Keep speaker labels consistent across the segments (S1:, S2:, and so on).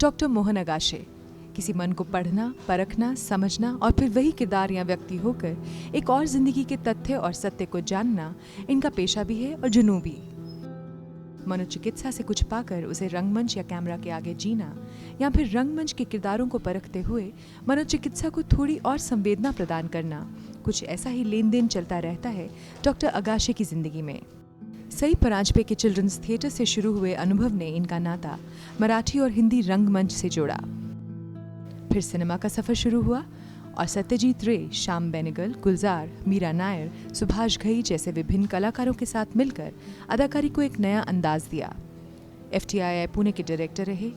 S1: Doctor Mohan Agashe. किसी मन को पढ़ना, परखना, समझना और फिर वही किरदार या व्यक्ति होकर एक और जिंदगी के तथ्य और सत्य को जानना इनका पेशा भी है और जुनून भी। मनोचिकित्सा से कुछ पाकर उसे रंगमंच या कैमरा के आगे जीना या फिर रंगमंच के किरदारों को परखते हुए मनोचिकित्सा को थोड़ी और संवेदना प्रदान करना, कुछ ऐसा ही लेन देन चलता रहता है डॉक्टर अगाशे की जिंदगी में। सई परांजपे के चिल्ड्रंस थिएटर से शुरू हुए अनुभव ने इनका नाता मराठी और हिंदी रंगमंच से जोड़ा। फिर सिनेमा का सफर शुरू हुआ और सत्यजीत रे, श्याम बेनेगल, गुलजार, मीरा नायर, सुभाष घई जैसे विभिन्न कलाकारों के साथ मिलकर अदाकारी को एक नया अंदाज दिया। FTII पुणे के डायरेक्टर रहे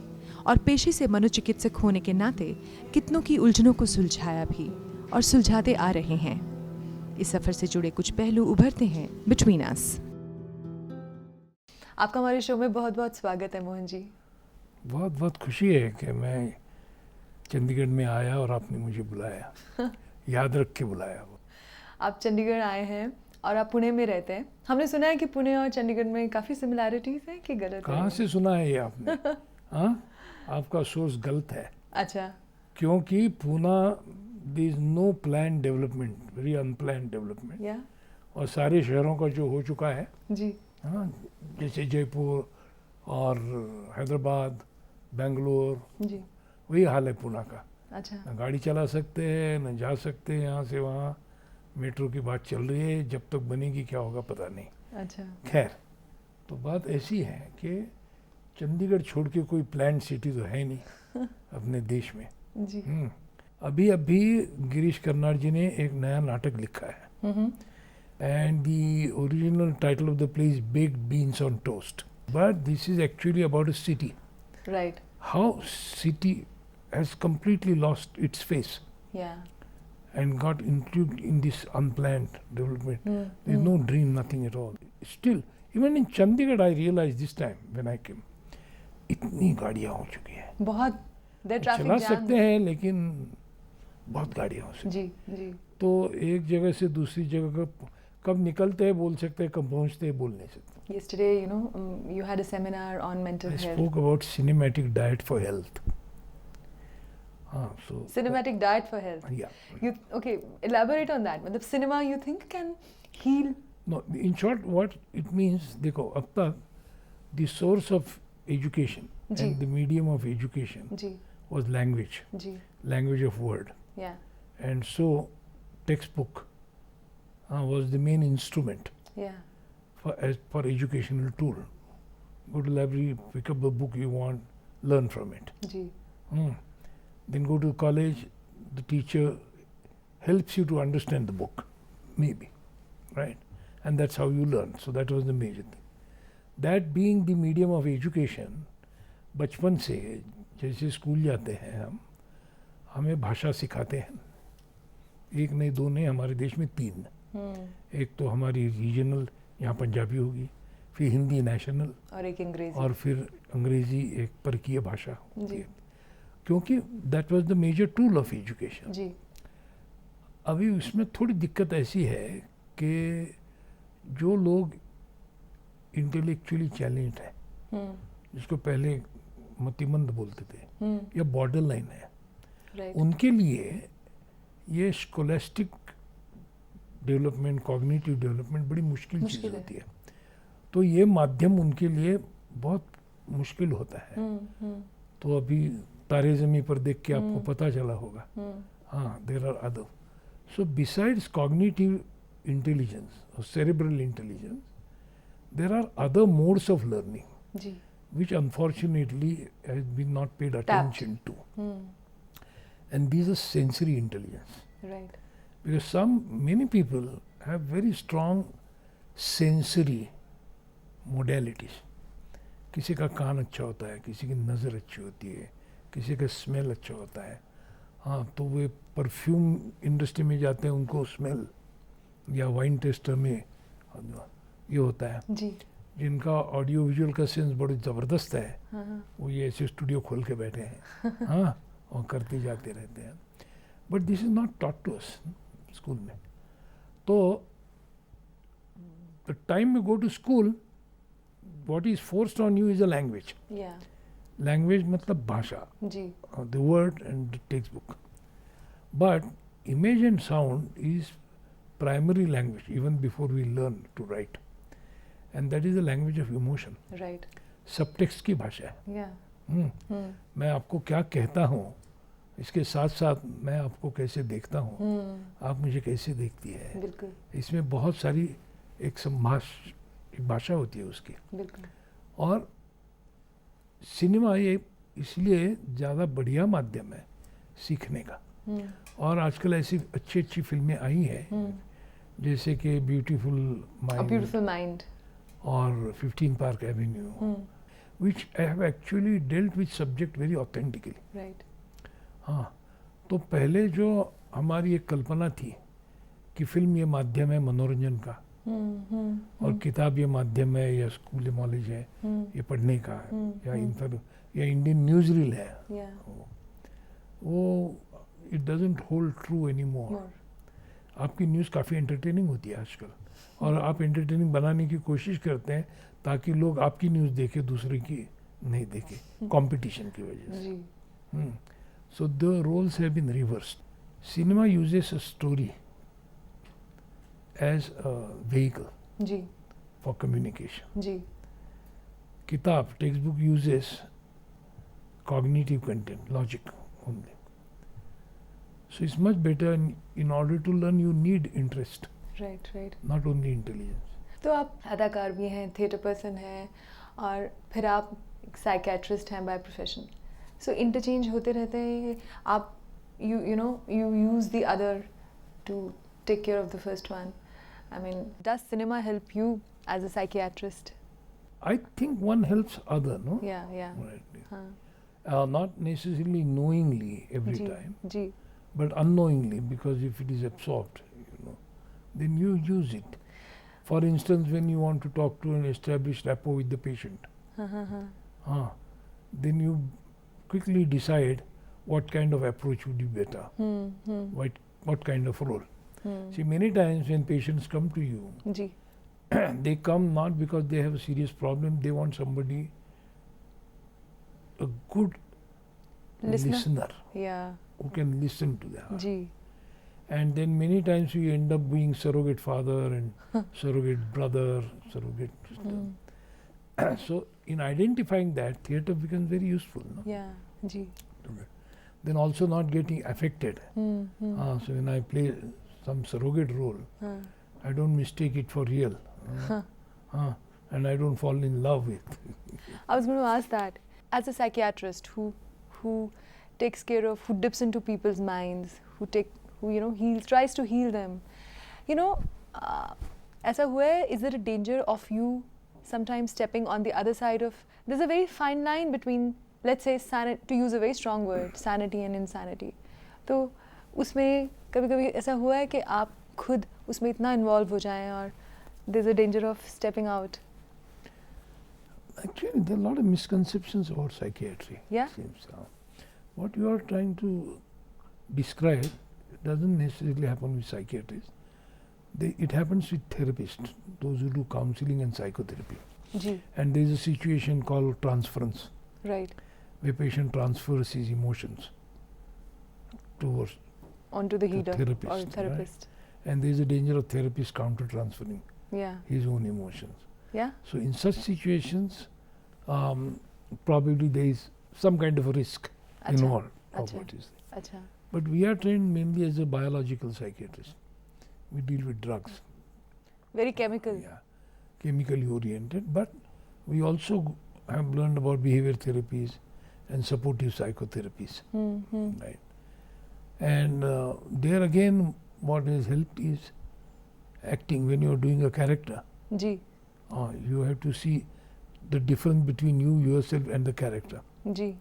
S1: और पेशे से मनोचिकित्सक होने के नाते कितनों की उलझनों को सुलझाया भी और सुलझाते आ रहे हैं। इस सफर से जुड़े कुछ पहलू उभरते हैं बिटवीन अस। आपका हमारे शो में बहुत बहुत स्वागत है मोहन जी।
S2: बहुत बहुत खुशी है कि मैं चंडीगढ़ में आया और आपने मुझे बुलाया। याद रख के बुलाया। वो
S1: आप चंडीगढ़ आए हैं और आप पुणे में रहते हैं। हमने सुना है कि पुणे और चंडीगढ़ में काफ़ी सिमिलैरिटीज हैं कि गलत?
S2: कहाँ से सुना है ये आपने? हाँ, आपका सोर्स गलत है।
S1: अच्छा।
S2: क्योंकि Pune there is no plan development, very unplanned development.
S1: या
S2: और सारे शहरों का जो हो चुका है,
S1: जी,
S2: हाँ, जैसे जयपुर और हैदराबाद, बेंगलोर,
S1: जी,
S2: वही हाल है पुणे का।
S1: अच्छा,
S2: न गाड़ी चला सकते हैं, न जा सकते हैं यहाँ से वहाँ। मेट्रो की बात चल रही है, जब तक बनेगी क्या होगा पता नहीं।
S1: अच्छा,
S2: खैर, तो बात ऐसी है कि चंडीगढ़ छोड़ के कोई प्लान सिटी तो है नहीं अपने देश में।
S1: जी,
S2: अभी गिरीश कर्नाड जी ने एक नया नाटक लिखा है and the original title of the play is baked beans on toast, but this is actually about a city,
S1: right,
S2: how city has completely lost its face
S1: या,
S2: and got included in this unplanned development. There is no dream, nothing at all. Still, even in Chandigarh, I realized this time when I came, इतनी गाड़ियाँ हो चुकी हैं।
S1: बहुत देर traffic
S2: चला
S1: jam.
S2: सकते हैं लेकिन बहुत गाड़ियाँ हो सकती हैं।
S1: जी, जी,
S2: तो एक जगह से दूसरी जगह कब निकलते हैं बोल सकते हैं, कब पहुँचते हैं बोल नहीं सकते।
S1: Yesterday, you had a seminar on mental
S2: I
S1: health.
S2: spoke about cinematic diet for health. So
S1: Cinematic diet for health.
S2: yeah.
S1: Okay, elaborate on that. मतलब cinema you think can heal?
S2: No, in short, what it means, देखो अब तक the source of education
S1: ji,
S2: and the medium of education
S1: ji,
S2: was language,
S1: ji,
S2: language of word,
S1: yeah,
S2: and so textbook was the main instrument
S1: yeah,
S2: for educational tool. Go to library, pick up the book you want, learn from it.
S1: Ji,
S2: Then go to college, the teacher helps you to understand the book, maybe, right? And that's how you learn. So that was the major thing. That being the medium of education, बचपन से जैसे school जाते हैं हम, हमें भाषा सिखाते हैं। एक नहीं, दो नहीं, हमारे देश में 3। एक तो हमारी रीजनल, यहाँ पंजाबी होगी, फिर हिंदी नेशनल,
S1: और एक अंग्रेजी,
S2: और फिर अंग्रेजी एक परकीय भाषा होती
S1: जी,
S2: है। क्योंकि that was the major tool of education.
S1: जी,
S2: अभी उसमें थोड़ी दिक्कत ऐसी है कि जो लोग इंटेलेक्चुअली चैलेंज्ड हैं, जिसको पहले मतिमंद बोलते थे या बॉर्डर लाइन है,
S1: राइट,
S2: उनके लिए ये स्कोलेस्टिक डेवलपमेंट, कॉग्निटिव डेवलपमेंट बड़ी मुश्किल चीज़
S1: मुश्किल है।
S2: होती है। तो ये माध्यम उनके लिए बहुत मुश्किल होता है। तो अभी तारे ज़मीं पर देख के आपको पता चला होगा। हाँ, there are other. So besides cognitive intelligence और cerebral intelligence, there are other modes of learning
S1: जी,
S2: which unfortunately has been not paid attention to. And these are sensory intelligence.
S1: Right,
S2: Because many people have very strong sensory modalities. किसी का कान अच्छा होता है, किसी की नज़र अच्छी होती है, किसी का स्मेल अच्छा होता है। हाँ, तो वे परफ्यूम इंडस्ट्री में जाते हैं, उनको स्मेल, या वाइन टेस्टर में ये होता है।
S1: जी,
S2: जिनका ऑडियो विजुअल का सेंस बड़ी ज़बरदस्त है,
S1: हाँ,
S2: वो ये ऐसे स्टूडियो खोल के बैठे हैं, हाँ, और करते जाते रहते हैं। But this is not taught to us school में। तो the time you go to school, what is forced on you is a language.
S1: yeah,
S2: language मतलब भाषा,
S1: जी,
S2: the word and the textbook. But image and sound is primary language even before we learn to write. And that is the language of emotion.
S1: Right,
S2: subtext की भाषा है.
S1: या,
S2: मैं आपको क्या कहता हूँ, इसके साथ साथ मैं आपको कैसे देखता हूँ, आप मुझे कैसे देखती है,
S1: बिल्कुल,
S2: इसमें बहुत सारी एक एक भाषा होती है उसकी.
S1: बिल्कुल,
S2: और सिनेमा ये इसलिए ज़्यादा बढ़िया माध्यम है सीखने का. और आजकल ऐसी अच्छी अच्छी फिल्में आई हैं जैसे कि beautiful
S1: a
S2: mind
S1: beautiful mind,
S2: और 15 park Avenue, which have actually dealt with subject very authentically.
S1: Right,
S2: हाँ, तो पहले जो हमारी एक कल्पना थी कि फिल्म ये माध्यम है मनोरंजन का और किताब ये माध्यम है या स्कूल कॉलेज है ये पढ़ने का या या इंडियन न्यूज रील है,
S1: या,
S2: वो it doesn't hold true any more. आपकी न्यूज़ काफ़ी एंटरटेनिंग होती है आजकल और आप एंटरटेनिंग बनाने की कोशिश करते हैं ताकि लोग आपकी न्यूज़ देखें, दूसरे की नहीं देखें, कंपटीशन की वजह से.
S1: जी,
S2: So the roles have been reversed. Cinema uses a story as a vehicle
S1: जी,
S2: for communication.
S1: जी,
S2: Kitab, textbook uses cognitive content, logic only. So it's much better in order to learn you need interest,
S1: right, right.
S2: not only intelligence.
S1: तो आप अदाकार भी हैं, theatre person हैं और फिर आप साइकेट्रिस्ट हैं बाय प्रोफेशन. सो इंटरचेंज होते रहते हैं. आप you use the other to take care of the first one. I mean, does cinema help you as a psychiatrist?
S2: I think one helps other, no?
S1: या, या,
S2: Right.
S1: हाँ,
S2: Not necessarily knowingly every
S1: ji,
S2: time,
S1: ji,
S2: but unknowingly, because if it is absorbed, then you use it. For instance, when you want to talk to an established rapport with the patient,
S1: हाँ, हाँ, हाँ,
S2: then you quickly decide what kind of approach would be better, what kind of role. See, many times when patients come to you,
S1: ji,
S2: they come not because they have a serious problem, they want somebody, a good listener
S1: या,
S2: who can listen to them.
S1: Ji,
S2: And then many times we end up being surrogate father and surrogate brother, surrogate sister. So in identifying that, theatre becomes very useful. No?
S1: या, जी,
S2: Then also not getting affected. So when I play some surrogate role, I don't mistake it for real. And I don't fall in love with.
S1: I was going to ask that. As a psychiatrist who takes care of, who dips into people's minds, who tries to heal them, ऐसा हुआ है, is there a danger of you sometimes stepping on the other side of, there's a very fine line between, let's say, to use a very strong word, sanity and insanity. तो उसमें कभी-कभी ऐसा हुआ है कि आप खुद उसमें इतना इन्वॉल्व हो जाएं और there's a danger of stepping out?
S2: Actually, there are a lot of misconceptions about psychiatry.
S1: Yeah?
S2: Seems, what you are trying to describe doesn't necessarily happen with psychiatrists. It happens with therapists, those who do counseling and psychotherapy.
S1: Ji,
S2: And there is a situation called transference,
S1: right,
S2: where patient transfers his emotions towards,
S1: onto the healer
S2: therapist,
S1: or
S2: right?
S1: therapist.
S2: and there is a danger of therapist counter-transferring
S1: Yeah,
S2: his own emotions.
S1: yeah,
S2: So in such situations, probably there is some kind of a risk
S1: Acha,
S2: involved of
S1: acha.
S2: what is there.
S1: अच्छा,
S2: But we are trained mainly as a biological psychiatrist. We deal with drugs,
S1: very chemical.
S2: yeah, chemically oriented. But we also have learned about behavior therapies and supportive psychotherapies, right? And there again, what has helped is acting. When you are doing a character,
S1: ji,
S2: you have to see the difference between you, yourself, and the character.
S1: Ji,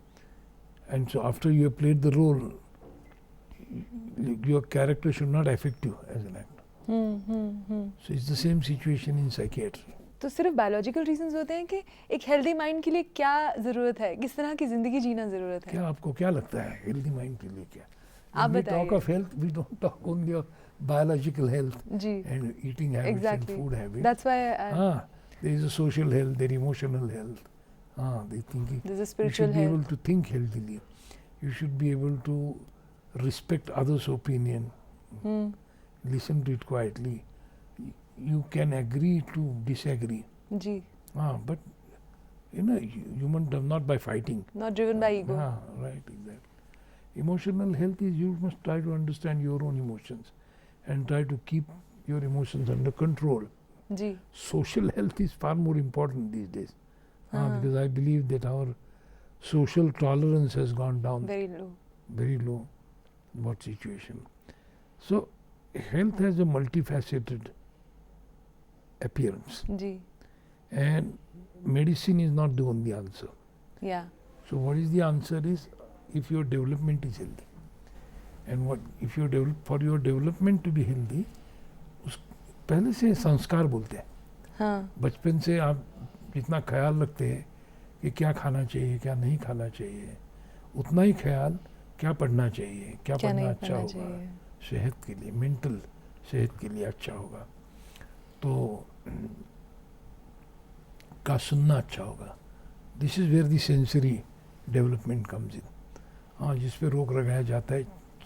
S2: And so after you have played the role, your character should not affect you as an actor. So it's the same situation in psychiatry.
S1: तो सिर्फ biological reasons होते हैं कि एक healthy mind के लिए क्या ज़रूरत है, किस तरह की ज़िंदगी जीना ज़रूरत है?
S2: क्या आपको क्या लगता है हेल्दी माइंड के लिए क्या?
S1: आप
S2: When we
S1: बताइए।
S2: talk of health, we don't talk only of biological health
S1: ji,
S2: and eating habits
S1: exactly.
S2: and food habits.
S1: That's why
S2: There is a social health, there is emotional health, They think
S1: There's a
S2: you
S1: spiritual
S2: should be able
S1: health.
S2: to think healthily. You should be able to respect others' opinion,
S1: Hmm.
S2: listen to it quietly. You can agree to disagree.
S1: Ji.
S2: But human not by fighting.
S1: Not driven by ego.
S2: Right, exactly. Emotional health is you must try to understand your own emotions and try to keep your emotions under control.
S1: Ji.
S2: Social health is far more important these days.
S1: हाँ.
S2: Because I believe that our social tolerance has gone down
S1: Very low.
S2: very low. What situation? So, health has a multifaceted appearance,
S1: ji.
S2: and medicine is not the only answer.
S1: Yeah.
S2: So, what is the answer is if your development is healthy, and what if your for your development to be healthy, पहले से संस्कार बोलते हैं.
S1: हाँ.
S2: बचपन से आप जितना ख्याल रखते हैं कि क्या खाना चाहिए क्या नहीं खाना चाहिए, उतना ही ख्याल क्या पढ़ना चाहिए क्या पढ़ना
S1: नहीं
S2: अच्छा
S1: पढ़ना
S2: होगा
S1: चाहिए.
S2: सेहत के लिए, मेंटल सेहत के लिए अच्छा होगा, तो का सुनना अच्छा होगा. This is where the sensory development comes in. जिस पे रोक लगाया जाता है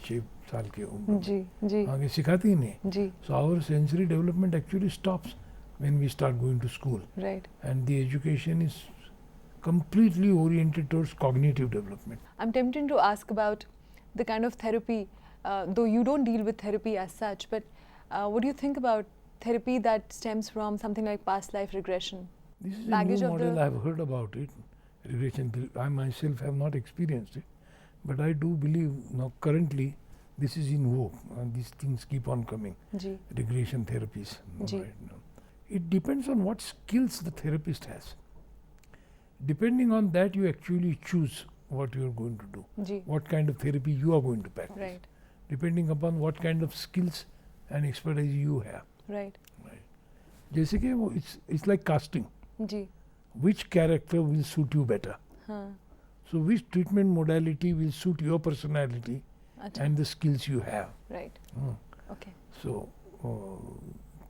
S2: 6 साल की उम्र में.
S1: जी. जी.
S2: आगे सिखाती ही नहीं.
S1: जी.
S2: So our sensory development actually stops when we start going to school,
S1: Right.
S2: and the education is completely oriented towards cognitive development.
S1: I'm tempted to ask about the kind of therapy, though you don't deal with therapy as such, but what do you think about therapy that stems from something like past life regression?
S2: This is
S1: Baggage
S2: a new
S1: of
S2: model.
S1: the-
S2: I've heard about it. Regression therapy. I myself have not experienced it, but I do believe now currently this is in vogue, and these things keep on coming.
S1: Ji.
S2: Regression therapies.
S1: Ji.
S2: Right now. It depends on what skills the therapist has. Depending on that, you actually choose what you are going to do,
S1: ji.
S2: what kind of therapy you are going to practice.
S1: Right.
S2: Depending upon what kind of skills and expertise you have.
S1: Right.
S2: जैसे कि वो it's like casting.
S1: Ji.
S2: Which character will suit you better?
S1: हाँ.
S2: So which treatment modality will suit your personality
S1: अच्छा.
S2: and the skills you have?
S1: Right.
S2: Hmm.
S1: Okay.
S2: So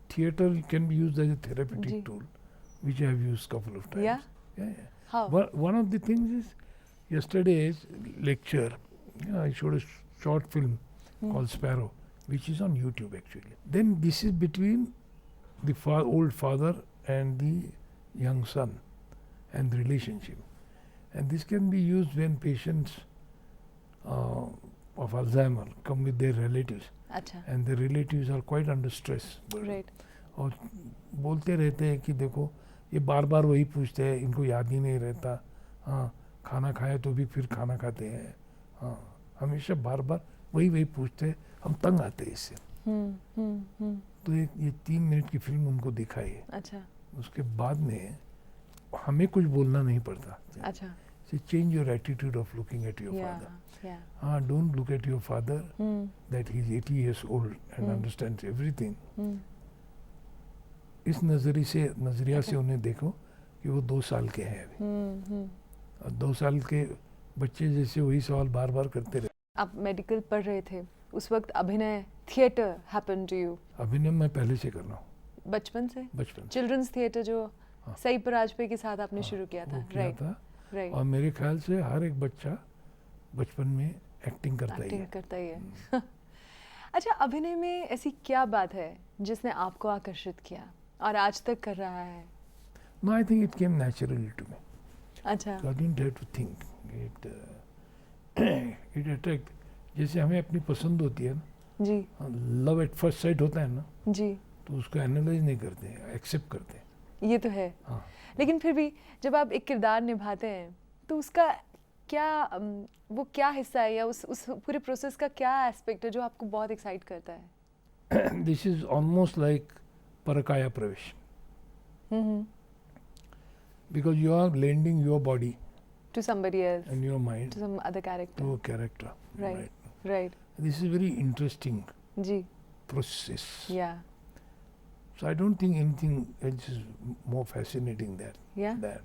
S2: theater can be used as a therapeutic
S1: Ji.
S2: tool, which I have used couple of times.
S1: Yeah?
S2: Yeah.
S1: How?
S2: One of the things is yesterday's lecture. I showed a short film called Sparrow, which is on YouTube actually. Then this is between the old father and the young son and the relationship. And this can be used when patients of Alzheimer come with their relatives,
S1: अच्छा.
S2: and the relatives are quite under stress.
S1: Right.
S2: और बोलते रहते हैं कि देखो ये बार बार वही पूछते हैं, इनको याद ही नहीं रहता. हाँ, खाना खाया तो भी फिर खाना खाते हैं. हाँ, हमेशा बार बार वही पूछते हैं, हम तंग आते हैं इससे. तो ये 3 मिनट की फिल्म उनको दिखाई है.
S1: अच्छा.
S2: उसके बाद में हमें कुछ बोलना नहीं पड़ता.
S1: अच्छा.
S2: So change your attitude of looking at your
S1: Yeah.
S2: father.
S1: Yeah.
S2: Don't look at your father that he's 80 years old and understands everything. इस नजरिया से उन्हें देखो कि वो 2 साल के हैं अभी. और 2 साल के बच्चे जैसे वही सवाल बार बार करते रहे.
S1: आप मेडिकल पढ़ रहे थे उस वक्त अभिनय थिएटर हैपन टू यू
S2: अभिनय मैं पहले से कर रहा हूँ,
S1: बचपन से?
S2: बचपन से.
S1: चिल्ड्रंस थिएटर जो
S2: हाँ.
S1: सई पराजपे के साथ आपने शुरू किया था.
S2: वो किया
S1: राइट.
S2: था.
S1: राइट.
S2: और मेरे ख्याल से हर एक बच्चा बचपन में एक्टिंग करता ही
S1: एक्टिंग
S2: है.
S1: करता ही है. अच्छा, अभिनय में ऐसी क्या बात है जिसने आपको आकर्षित किया और आज तक कर रहा है?
S2: No, I think it came naturally to me.
S1: अच्छा.
S2: So I didn't have to think. It attract. जैसे हमें अपनी पसंद होती है ना,
S1: जी.
S2: लव एट फर्स्ट साइट होता है ना,
S1: जी.
S2: तो उसको एनालाइज नहीं करते हैं, एक्सेप्ट करते हैं.
S1: ये तो है.
S2: हाँ.
S1: लेकिन फिर भी जब आप एक किरदार निभाते हैं तो उसका क्या वो क्या हिस्सा है या उस पूरे प्रोसेस का क्या एस्पेक्ट है जो आपको बहुत एक्साइट करता है?
S2: This is almost like parakaya pravesh, because you are lending your body
S1: To somebody else,
S2: and your mind
S1: to some other character.
S2: to a character.
S1: Right. Right.
S2: This is very interesting
S1: ji.
S2: process.
S1: Yeah.
S2: So I don't think anything else is more fascinating than
S1: Yeah.
S2: that.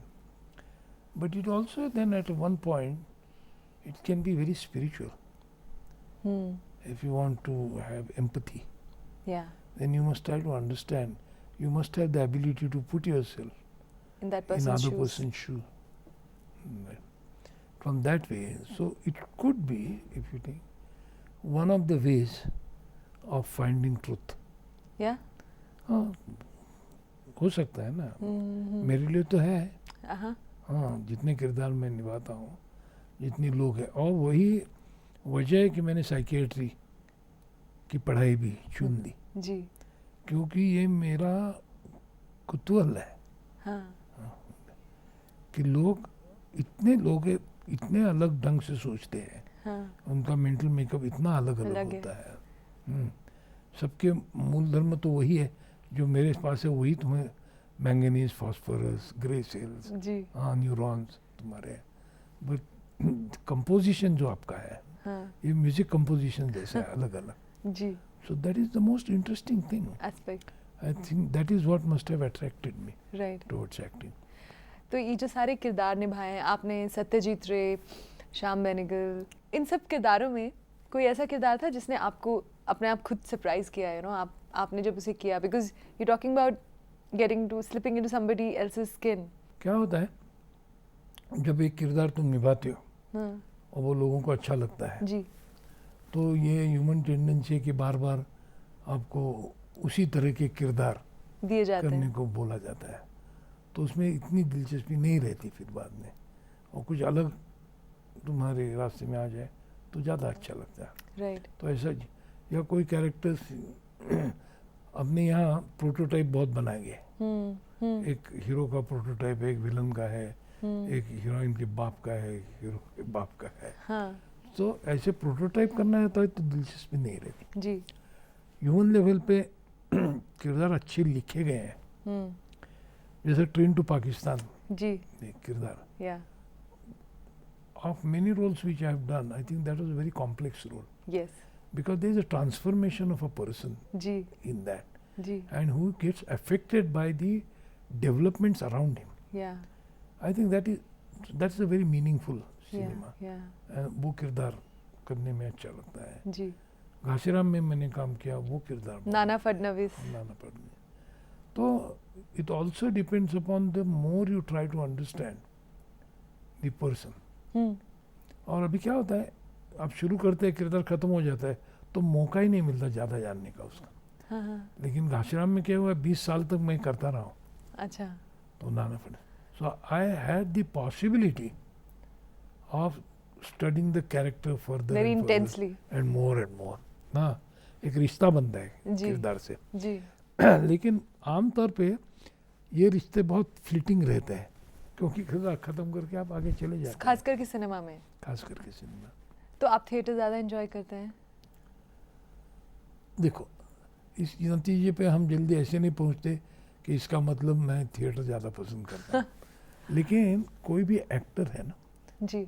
S2: But it also then at one point it can be very spiritual. If you want to have empathy,
S1: Yeah.
S2: then you must try to understand. You must have the ability to put yourself
S1: In that
S2: in
S1: person's
S2: other
S1: shoes.
S2: person's shoe. From that way, so it could be, if you think, one of the ways of finding truth.
S1: Yeah.
S2: हाँ, हो सकता है ना, मेरे लिए तो है।
S1: Uh-huh.
S2: हाँ, जितने किरदार मैं निभाता हूँ, जितने लोग हैं, और वही वजह है कि मैंने साइकियाट्री की पढ़ाई भी चुन ली,
S1: जी।
S2: क्योंकि ये मेरा कुतूहल है।
S1: हाँ।
S2: कि लोग इतने अलग ढंग से सोचते हैं,
S1: हाँ।
S2: उनका मेंटल मेकअप इतना अलग
S1: अलग है।
S2: होता है। सबके मूल धर्म तो वही है जो मेरे पास है, वही तुम्हें मैंगनीज, फास्फोरस, ग्रे सेल्स,
S1: जी।
S2: हाँ, न्यूरॉन्स तुम्हारे, बट कंपोजिशन जो आपका है,
S1: हाँ।
S2: ये म्यूजिक कंपोजिशन जैसा है, अलग अलग।
S1: जी।
S2: So that is the most interesting thing.
S1: Aspect.
S2: I think that is what must have attracted me
S1: right.
S2: Towards acting.
S1: तो ये जो सारे किरदार निभाए हैं आपने, सत्यजीत रे, श्याम बेनेगल, इन सब किरदारों में कोई ऐसा किरदार था जिसने आपको अपने आप खुद सरप्राइज किया, यू नो, आपने जब उसे किया, because you talking about getting to slipping into somebody else's skin.
S2: क्या होता है जब एक किरदार तुम निभाते हो
S1: हाँ।
S2: और वो लोगों को अच्छा लगता है,
S1: जी।
S2: तो ये ह्यूमन टेंडेंसी है कि बार बार आपको उसी तरह के किरदार
S1: दिए जाते
S2: करने
S1: हैं।
S2: को बोला जाता है, तो उसमें इतनी दिलचस्पी नहीं रहती फिर बाद में, और कुछ अलग तुम्हारे रास्ते में आ जाए तो ज़्यादा अच्छा लगता है।
S1: राइट।
S2: तो ऐसा या कोई कैरेक्टर्स अपने यहाँ प्रोटोटाइप बहुत बनाए गए। एक हीरो का प्रोटोटाइप, एक विलन का है, एक हीरोइन के बाप का है, हीरो के बाप का है।
S1: हाँ।
S2: तो ऐसे प्रोटोटाइप करना है तो दिलचस्पी नहीं रहती।
S1: जी।
S2: ह्यूमन लेवल पे किरदार अच्छे लिखे गए हैं, जैसे ट्रेन टू पाकिस्तान
S1: जी।
S2: किरदार,
S1: या।
S2: of many roles which I have done, I think that was a very complex role,
S1: yes.
S2: because there is a transformation of a person
S1: जी।
S2: in that,
S1: जी।
S2: and who gets affected by the developments around him.
S1: या।
S2: I think that's a very meaningful
S1: या।
S2: cinema.
S1: या।
S2: वो किरदार करने में अच्छा लगता है।
S1: जी।
S2: घासीराम में मैंने काम किया, वो किरदार बहुत-
S1: नाना फडणवीस।
S2: नाना फडणवीस। तो it also depends upon the more you try to understand the person. और अभी क्या होता है, आप शुरू करते हैं, किरदार खत्म हो जाता है, तो मौका ही नहीं मिलता ज़्यादा जानने का उसका।
S1: हाँ। हाँ।
S2: लेकिन घासीराम में क्या हुआ, 20 साल तक मैं करता रहा हूँ,
S1: अच्छा।
S2: तो Nana Phadnavis. So I had the possibility of studying the character further
S1: very intensely.
S2: And more. हाँ, एक रिश्ता बनता है
S1: जी।
S2: किरदार से।
S1: जी।
S2: लेकिन आमतौर पे ये रिश्ते बहुत फ्लिटिंग रहते हैं, क्योंकि किरदार खत्म करके आप आगे चले जाते हैं,
S1: खास करके सिनेमा में।
S2: खास करके सिनेमा।
S1: तो आप थिएटर ज़्यादा एंजॉय करते हैं?
S2: देखो, इस नतीजे पे हम जल्दी ऐसे नहीं पहुंचते कि इसका मतलब मैं थिएटर ज़्यादा पसंद करता हूँ। लेकिन कोई भी एक्टर है ना,
S1: जी।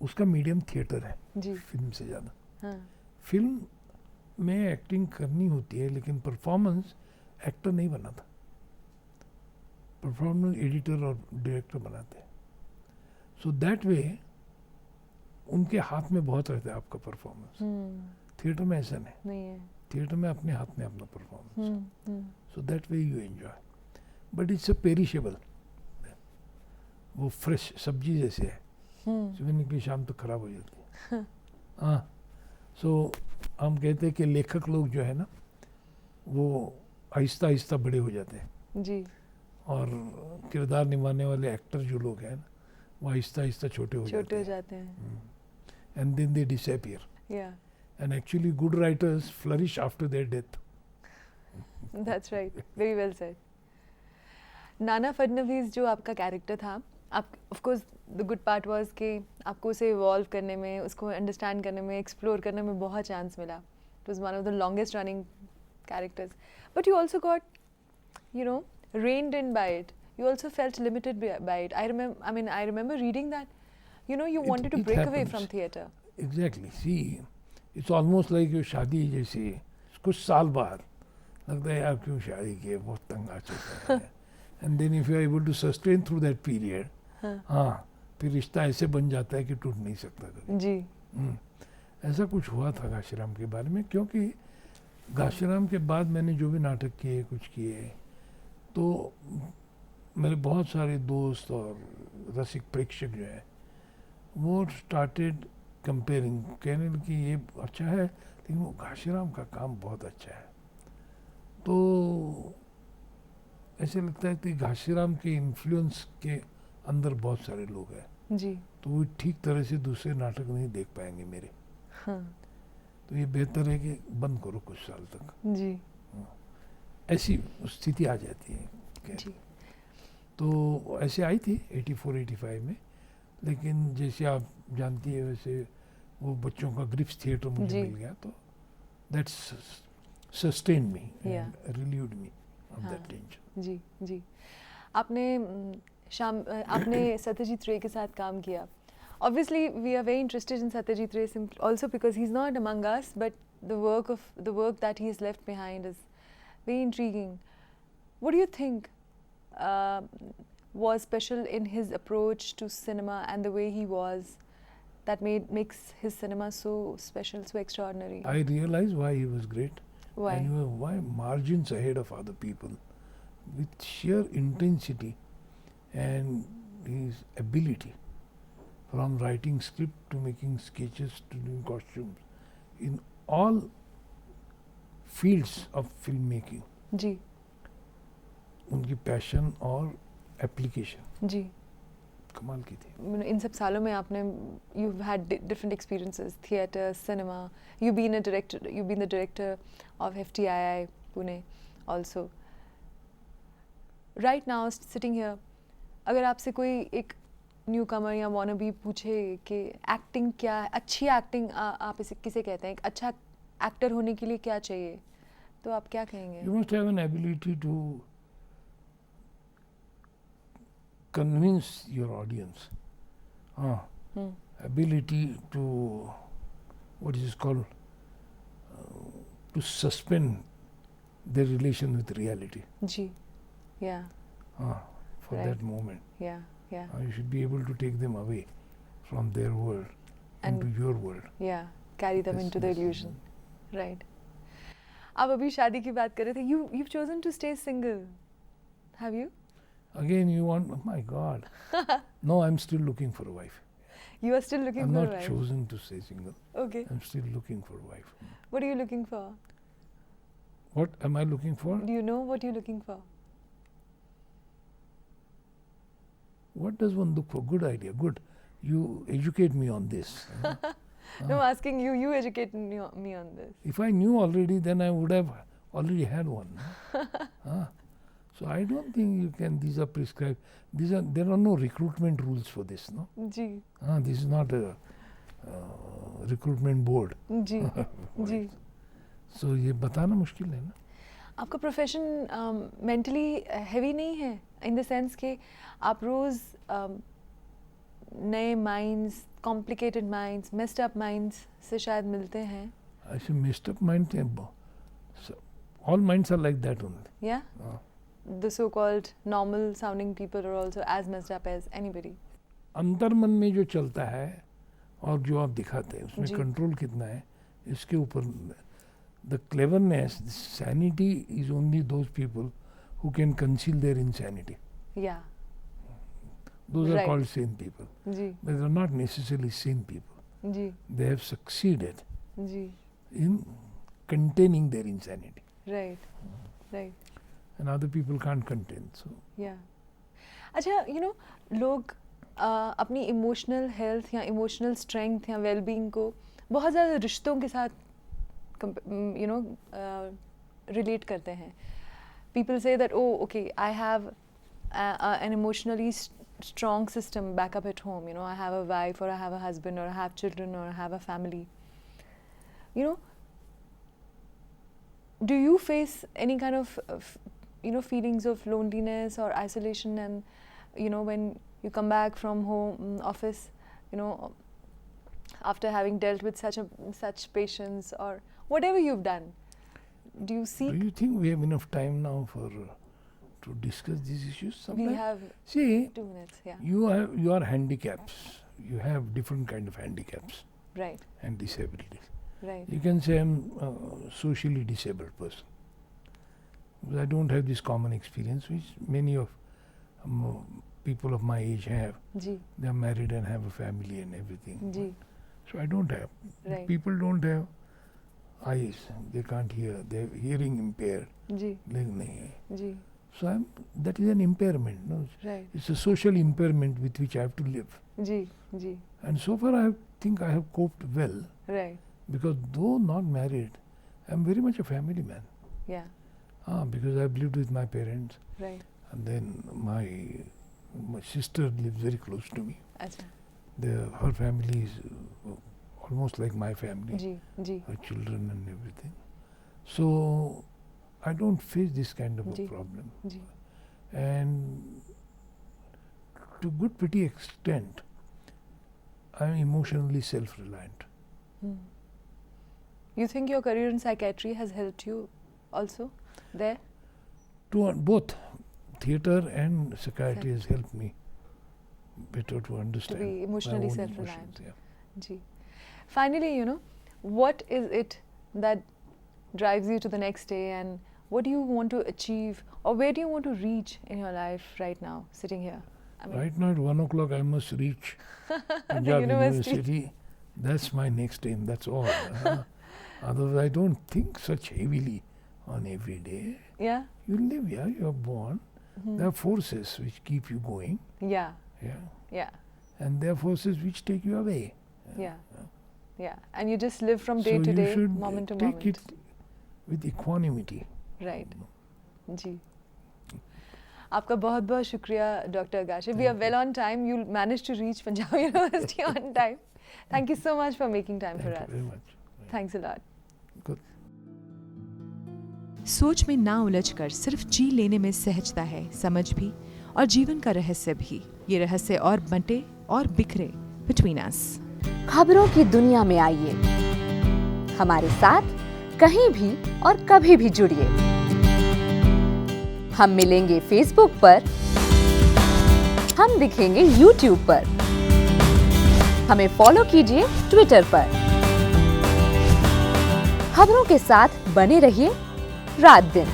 S2: उसका मीडियम थिएटर है,
S1: जी।
S2: फिल्म से ज़्यादा।
S1: हाँ।
S2: फिल्म में एक्टिंग करनी होती है, लेकिन परफॉर्मेंस एक्टर नहीं बनाता, परफॉर्मेंस एडिटर और डायरेक्टर बनाते हैं। सो दैट वे उनके हाथ में बहुत रहता है आपका परफॉर्मेंस। थिएटर में ऐसा
S1: नहीं है।
S2: थिएटर में अपने हाथ में अपना performance, so that way you enjoy, but it's a perishable, वो फ्रेश सब्जी जैसे है, सुबह निकली शाम तक खराब हो जाती है। हाँ, सो हम कहते हैं कि लेखक लोग जो है ना, वो आहिस्ता आहिस्ता बड़े हो जाते हैं,
S1: जी।
S2: और किरदार निभाने वाले एक्टर जो लोग हैं ना, वो आहिस्ता आहिस्ता छोटे हो
S1: जाते हैं,
S2: एंड देन दे डिसअपीयर,
S1: या।
S2: And actually good writers flourish after their death.
S1: That's right, very well said. Nana Phadnavis जो आपका कैरेक्टर था, आप of course the good part was कि आपको उसे इवॉल्व करने में, उसको अंडरस्टैंड करने में, एक्सप्लोर करने में बहुत चांस मिला। It was one of the longest running characters, but you also got, you know, reined in by it. You also felt limited by it. I remember reading that, you know, you wanted to break away from theatre.
S2: Exactly. See, it's almost like your शादी जैसे, कुछ साल बाद लगता है यार क्यों शादी की, बहुत तंग आ चुका है, and then if you are able to sustain through that period, हाँ, फिर रिश्ता ऐसे बन जाता है कि टूट नहीं सकता कभी।
S1: जी।
S2: ऐसा कुछ हुआ था घासीराम के बारे में, क्योंकि घासीराम के बाद मैंने जो भी नाटक किए, कुछ किए, तो मेरे बहुत सारे दोस्त और रसिक प्रेक्षक जो है वो स्टार्टेड कंपेयरिंग, कहने लगे कि ये अच्छा है लेकिन वो घाशीराम का काम बहुत अच्छा है। तो ऐसे लगता है कि घाशीराम के इन्फ्लुएंस के अंदर बहुत सारे लोग हैं,
S1: जी।
S2: तो वो ठीक तरह से दूसरे नाटक नहीं देख पाएंगे मेरे।
S1: हाँ।
S2: तो ये बेहतर है कि बंद करो कुछ साल तक।
S1: जी।
S2: ऐसी स्थिति आ जाती है।
S1: जी।
S2: तो ऐसे आई थी 84-85 में, लेकिन जैसे आप जानती है वैसे वो बच्चों का ग्रिप्स थिएटर मुझे
S1: जी।
S2: मिल गया, तो that's sustain me
S1: Yeah.
S2: And relieved me of
S1: हाँ।
S2: That tension.
S1: जी। जी। आपने सत्यजीत रे के साथ काम किया। Obviously, we are very interested in Satyajit Ray also because he's not among us, but the work that he has left behind is very intriguing. What do you think was special in his approach to cinema and the way he was that makes his cinema so special, so extraordinary?
S2: I realized why he was great.
S1: Why?
S2: And why margins ahead of other people with sheer intensity and his ability, from writing script to making sketches to doing costumes, in all fields of filmmaking,
S1: जी।
S2: उनकी passion और application
S1: जी।
S2: कमाल की थी।
S1: इन सब सालों में आपने you've had different experiences, theatre, cinema. You've been the director of FTII Pune also. Right now, sitting here, अगर आपसे कोई एक न्यू कमर या wannabe पूछे कि एक्टिंग क्या है, अच्छी एक्टिंग आप इसे किसे कहते हैं, एक अच्छा एक्टर होने के लिए क्या चाहिए, तो आप क्या कहेंगे?
S2: You must have an ability to convince your audience. Ability to, what is it called, to suspend their relation with reality.
S1: Ji. Yeah.
S2: For
S1: Right.
S2: that moment.
S1: Yeah. Yeah.
S2: You should be able to take them away from their world
S1: And-
S2: into your world.
S1: Yeah. Carry them
S2: Yes,
S1: into the
S2: yes.
S1: illusion. Right. आप अभी शादी की बात कर रहे थे. You've chosen to stay single. Have you?
S2: Again, you want, oh my God. No, I'm still looking for a wife.
S1: You are still looking
S2: I'm
S1: for
S2: not
S1: a wife.
S2: chosen to stay single.
S1: Okay.
S2: I'm still looking for a wife.
S1: What are you looking for?
S2: What am I looking for?
S1: Do you know what you're looking for?
S2: What does one look for? Good idea. Good. You educate me on this.
S1: No, asking you. You educate me on this.
S2: If I knew already, then I would have already had one. So I don't think you can. These are prescribed. There are no recruitment rules for this. No.
S1: Ji.
S2: This is not a recruitment board.
S1: Ji. Ji.
S2: So ये बताना मुश्किल है ना.
S1: आपका profession mentally heavy नहीं है in the sense कि आप रोज़ नए minds, complicated minds, messed up minds से शायद मिलते हैं.
S2: ऐसे messed up mind थे. All minds are like that only.
S1: Yeah? The so-called normal sounding people are also as messed up as anybody.
S2: अंतर मन में जो चलता है और जो आप दिखाते हैं उसमें
S1: जी.
S2: कंट्रोल कितना है इसके ऊपर. The cleverness, sanity is only those people who can conceal their insanity.
S1: Yeah.
S2: Those are
S1: Right.
S2: called sane people.
S1: जी.
S2: But they are not necessarily sane people.
S1: जी.
S2: They have succeeded
S1: जी.
S2: in containing their insanity.
S1: Right. Right.
S2: And other people can't contain. So
S1: या अच्छा लोग अपनी emotional health या emotional strength या wellbeing को बहुत ज़्यादा रिश्तों के साथ रिलेट करते हैं. People say that okay I have an emotionally strong system back up at home. I have a wife, or I have a husband, or I have children, or I have a family. Do you face any kind of feelings of loneliness or isolation, and when you come back from home office, after having dealt with such patients or whatever you've done, do you see?
S2: do you think we have enough time now for to discuss these issues sometime?
S1: We have
S2: See,
S1: 2 minutes. Yeah.
S2: you have your handicaps. You have different kind of handicaps
S1: Right.
S2: and disabilities.
S1: Right.
S2: You can say I'm a socially disabled person. Because I don't have this common experience which many of people of my age have.
S1: जी
S2: They are married and have a family and everything.
S1: जी
S2: So I don't have.
S1: Right.
S2: People don't have eyes. They can't hear. They're hearing impaired.
S1: जी
S2: Leg nahi hai.
S1: जी
S2: So that is an impairment. No?
S1: right
S2: It's a social impairment with which I have to live.
S1: जी जी
S2: And so far think I have coped well,
S1: right
S2: because though not married, I'm very much a family man.
S1: yeah
S2: Because I've lived with my parents,
S1: right
S2: and then my sister lives very close to me.
S1: अच्छा
S2: Her family is almost like my family.
S1: जी जी
S2: Her children and everything. So I don't face this kind of a
S1: Ji.
S2: problem.
S1: जी
S2: And to good pretty extent, I'm emotionally self-reliant.
S1: You think your career in psychiatry has helped you also there?
S2: To both theatre and psychiatry has helped me better to understand
S1: be emotionally
S2: my own
S1: self-reliant.
S2: emotions, yeah.
S1: Ji. Finally, what is it that drives you to the next day, and what do you want to achieve, or where do you want to reach in your life right now, sitting here? I mean,
S2: Right now at 1 o'clock I must reach Punjab
S1: university.
S2: University. That's my next aim, that's all. Otherwise I don't think such heavily on every day.
S1: yeah,
S2: You live, yeah, you are born. There are forces which keep you going,
S1: yeah,
S2: yeah.
S1: yeah,
S2: And there are forces which take you away.
S1: yeah, yeah. And you just live from day
S2: so
S1: to
S2: you
S1: day,
S2: should
S1: moment to
S2: take
S1: moment.
S2: it with equanimity.
S1: Right. जी. आपका बहुत बहुत शुक्रिया doctor गाशे. We are well on time. You managed to reach Punjab University on time. Thank you so much for making time for
S2: Thank
S1: us.
S2: you very much.
S1: Thanks a lot.
S2: Good.
S1: सोच में ना उलझकर सिर्फ जी लेने में सहजता है, समझ भी और जीवन का रहस्य भी. ये रहस्य और बंटे और बिखरे बिटवीन अस.
S3: खबरों की दुनिया में आइए, हमारे साथ कहीं भी और कभी भी जुड़िए. हम मिलेंगे फेसबुक पर, हम दिखेंगे यूट्यूब पर, हमें फॉलो कीजिए ट्विटर पर. खबरों के साथ बने रहिए रात दिन.